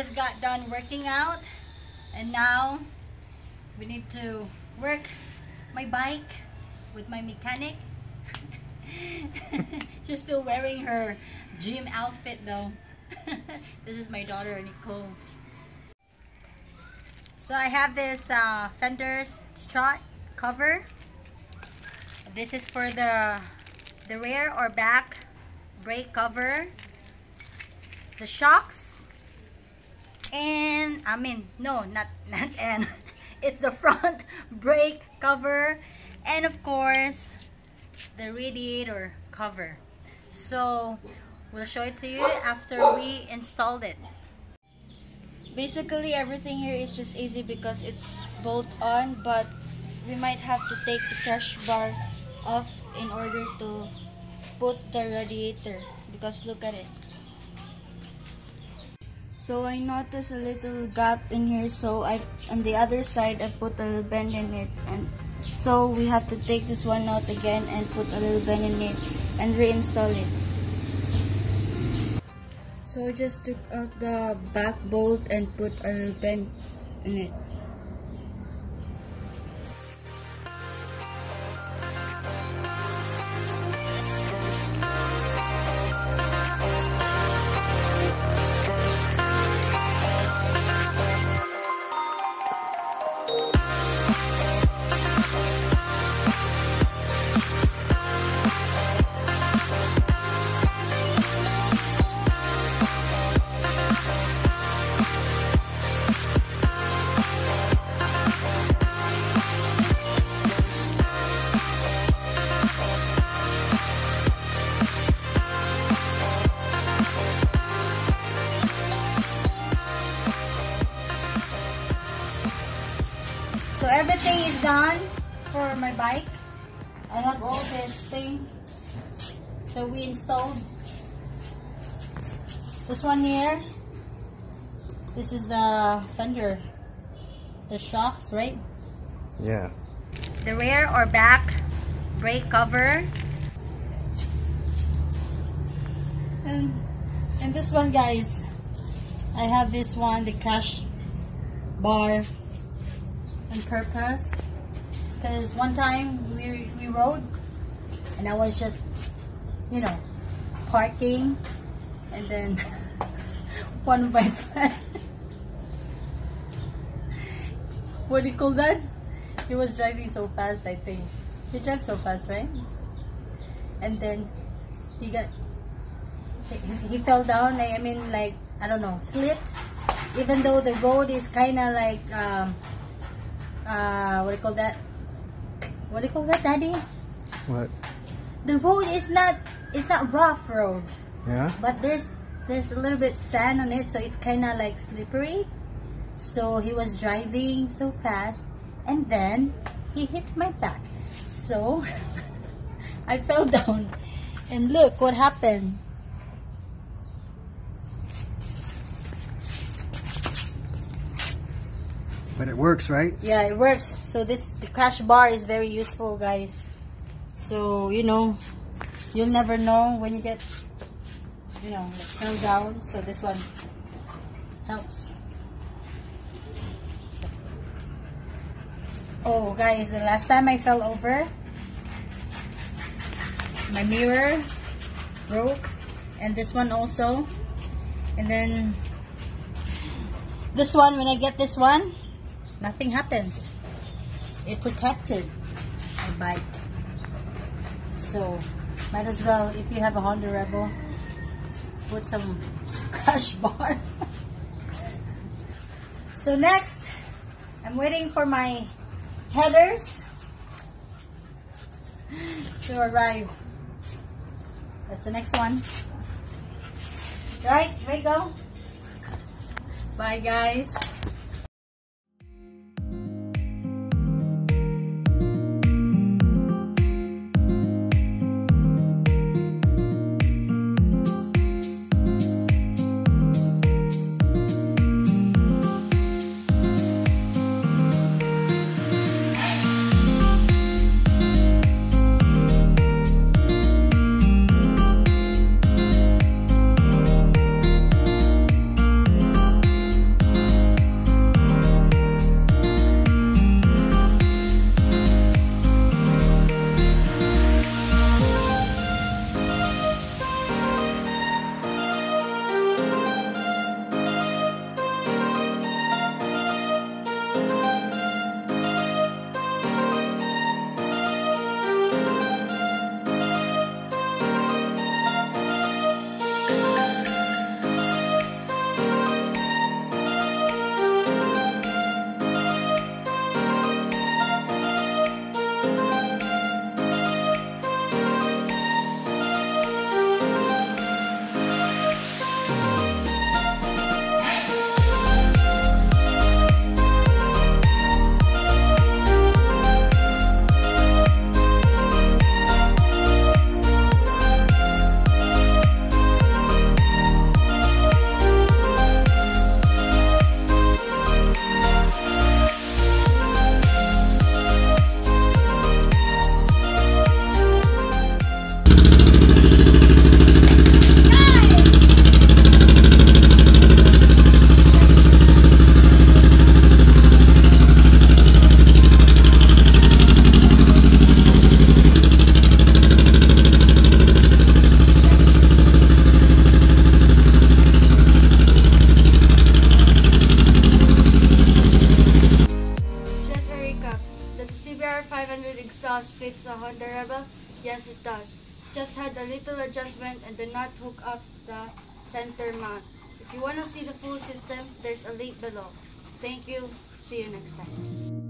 just got done working out, and now we need to work my bike with my mechanic. She's still wearing her gym outfit though. This is my daughter Nicole. So I have this fender's strut cover. This is for the rear or back brake cover, the shocks, and it's the front brake cover, and of course the radiator cover. So we'll show it to you after we installed it. Basically everything here is just easy because it's bolt on, but we might have to take the crash bar off in order to put the radiator, because look at it. So I noticed a little gap in here, so on the other side I put a little bend in it, and so we have to take this one out again and put a little bend in it and reinstall it. So I just took out the back bolt and put a little bend in it. So everything is done for my bike. I have all this thing that we installed. This one here, this is the fender, the shocks, right? Yeah. The rear or back brake cover. And this one, guys, I have this one, the crash bar, on purpose, because one time we rode and I was just, you know, parking, and then one of my friends, what do you call that? He was driving so fast, I think. He drives so fast, right? And then he fell down, I mean, like, I don't know, slipped, even though the road is kind of like what do you call that? What do you call that, Daddy? What? The road is not, it's not rough road. Yeah. But there's a little bit sand on it, so it's kind of like slippery. So he was driving so fast, and then he hit my back. So I fell down, and look what happened. But it works, right? Yeah, it works. So the crash bar is very useful, guys. So, you know, you'll never know when you get, you know, like, fell down. So this one helps. Oh, guys, the last time I fell over, my mirror broke, and this one also. And then this one, when I get this one, nothing happens. It protected my bike. So might as well, if you have a Honda Rebel, put some crash bar. So next, I'm waiting for my headers to arrive. That's the next one. Right, here we go. Bye, guys. does fix a Honda Rebel? Yes, it does. Just had a little adjustment and did not hook up the center mount. If you want to see the full system, there's a link below. Thank you. See you next time.